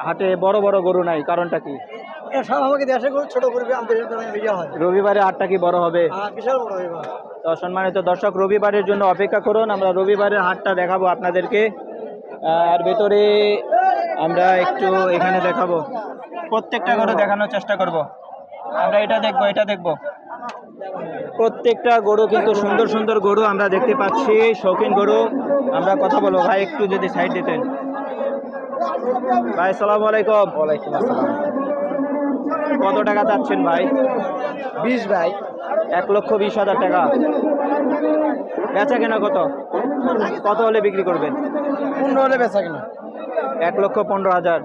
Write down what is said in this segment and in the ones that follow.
হাটে বড় বড় গরু নাই, কারণটা কি? আমাকে দেশে গরু ছোট করবে রবিবারে হাটটা কি বড় হবে? বিশাল বড় হবে। তো সম্মানিত দর্শক, রবিবারের জন্য অপেক্ষা করুন, আমরা রবিবারের হাটটা দেখাবো আপনাদেরকে। আর ভেতরে আমরা একটু এখানে দেখাবো, প্রত্যেকটা গরু দেখানোর চেষ্টা করব। আমরা এটা দেখবো। প্রত্যেকটা গরু কিন্তু সুন্দর সুন্দর গরু আমরা দেখতে পাচ্ছি, শৌখিন গরু। আমরা কথা বলবো। ভাই একটু যদি সাইড দিতেন। ভাই সালাম আলাইকুম। ওয়ালাইকুম আসসালাম। কত টাকা চাচ্ছেন ভাই? 20 ভাই। 1,20,000 টাকা। বেচা কেনা কত হলে বিক্রি করবেন? 15 হলে বেচা কিনা। 1,15,000।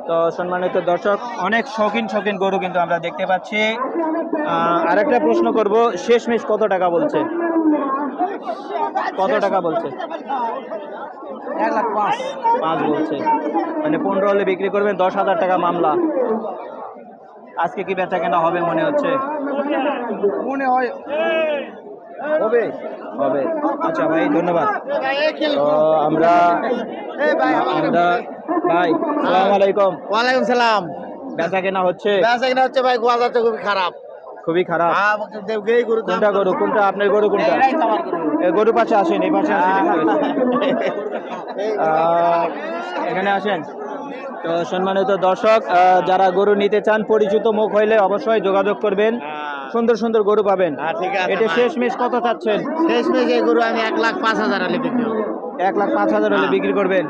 তো সম্মানিত দর্শক, অনেক শৌখিন গরু কিন্তু আমরা দেখতে পাচ্ছি। আরেকটা প্রশ্ন করব, শেষমেশ কত টাকা বলছে? কত টাকা বলছে? 1,05,000 বলছে, মানে 15 হলে বিক্রি করবেন। 10,000 টাকা মামলা। আজকে কি বেচা কেনা হবে মনে হচ্ছে? মনে হয় হবে। আচ্ছা ভাই, ধন্যবাদ। তো আমরা ভাই সালাম আলাইকুম। ওয়ালাইকুম সালাম। বেচা কেনা হচ্ছে? বেচা কিনা হচ্ছে ভাই, বাজার তো খুবই খারাপ। কোনটা আপনার গরু? কোনটা গরু? পাশে আসেন, এই পাশে আসেন, এখানে আসেন। তো সম্মানিত দর্শক, যারা গরু নিতে চান, পরিচিত মুখ হইলে অবশ্যই যোগাযোগ করবেন। সুন্দর গরু পাবেন। এটা শেষমেশ কত চাচ্ছেন? শেষমেশ এই গরু আমি 1,05,000 হলে বিক্রি করব। 1,05,000 হলে বিক্রি করবেন?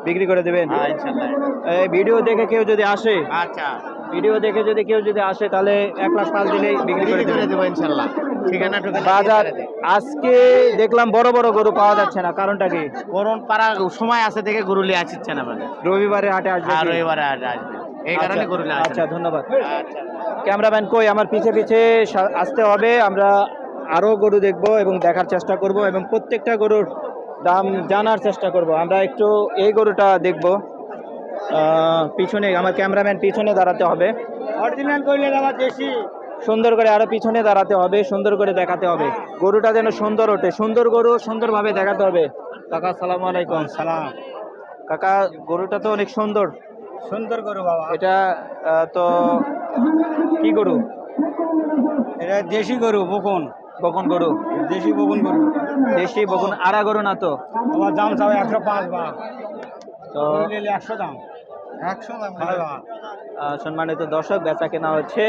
বিক্রি করে দেবেন ইনশাআল্লাহ। এই ভিডিও দেখে কেউ যদি আসে, আচ্ছা, তাহলে 1,05,000 দিলেই বিক্রি করে দেবো ইনশাআল্লাহ। ঠিকানা বাজার আজকে দেখলাম বড় বড় গরু পাওয়া যাচ্ছে না, কারণটা কি? করোন পাড়া সময় আছে দেখে গরু লিয়ে আসছে না মানে। রবিবারে হাটে আসবে? রবিবারে আসবে, এই কারণে গরু লিয়ে আসছে। আচ্ছা, ধন্যবাদ। আচ্ছা, ক্যামেরাম্যান কই? আমার পিছে আসতে হবে। আমরা আরো গরু দেখব এবং দেখার চেষ্টা করব এবং প্রত্যেকটা গরুর দাম জানার চেষ্টা করব। আমরা একটু এই গরুটা দেখব। পিছনে আমার ক্যামেরাম্যান পিছনে দাঁড়াতে হবে, অরিজিনাল কইলে আমার দেশি। সুন্দর করে আরো পিছনে দাঁড়াতে হবে, সুন্দর করে দেখাতে হবে। গরুটা যেন সুন্দর ওঠে, সুন্দর গরু সুন্দরভাবে দেখাতে হবে। কাকা সালাম আলাইকুম। সালাম। কাকা, গরুটা তো অনেক সুন্দর গরু বাবা। এটা তো কি গরু? এটা দেশি গরু, বকন গরু? দেশি বকন গরু। দেশি বকন, আড়া গরু না তো? আমার দাম চাও 105 বা। তো 100 দাম। 100 দাম ভাই বাবা। সম্মানিত দর্শক, বেচা কেনা হচ্ছে।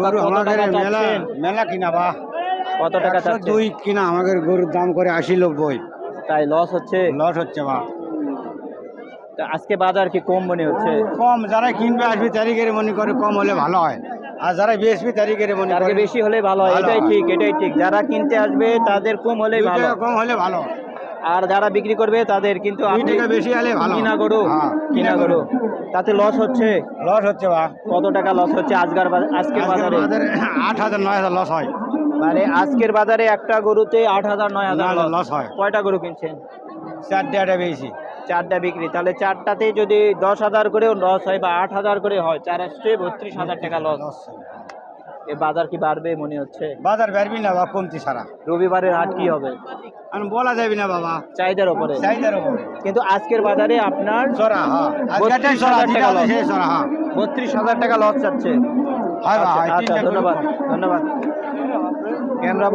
গরু আমাদের মেলা কিনা বা। কত টাকা চাচ্ছেন? 2 কিনা আমাদের গরুর দাম করে 80-90। তাই লস হচ্ছে বা। তা আজকে বাজার কি কম মনে হচ্ছে? কম, যারা কিনবে আসবে তারিখের মনে করে কম হলে ভালো হয়, আর যারা বেশি তারিখের মনে করে বেশি হলে ভালো হয়। এটাই ঠিক। যারা কিনতে আসবে তাদের কম হলে ভালো, কম হলে ভালো। আর যারা বিক্রি করবে তাদের কিন্তু 2 টাকা বেশি হলে ভালো। কিনা গরু তাতে লস হচ্ছে বা। কত টাকা লস হচ্ছে আজকের বাজারে? 8,000-9,000 লস হয়। মানে আজকের বাজারে একটা গরুতে 8,000-9,000 লস হয়। কয়টা গরু কিনছেন? 4টা বেশি। 4টা বিক্রি, তাহলে 4টাতে যদি 10,000 করেও লস হয় বা 8,000 করে হয়, 4 আসছে 32,000 টাকা লস। এ বাজার কি বাড়বে মনে হচ্ছে? বাজার বাড়বি না বা, কমতি সারা। রবিবারের হাট কি হবে আমি বলা যাবে না বাবা, চাহিদার উপরে। কিন্তু আজকের বাজারে আপনার 32,000 টাকা লস। 32,000 টাকা লস যাচ্ছে। আচ্ছা, ধন্যবাদ। ক্যামেরা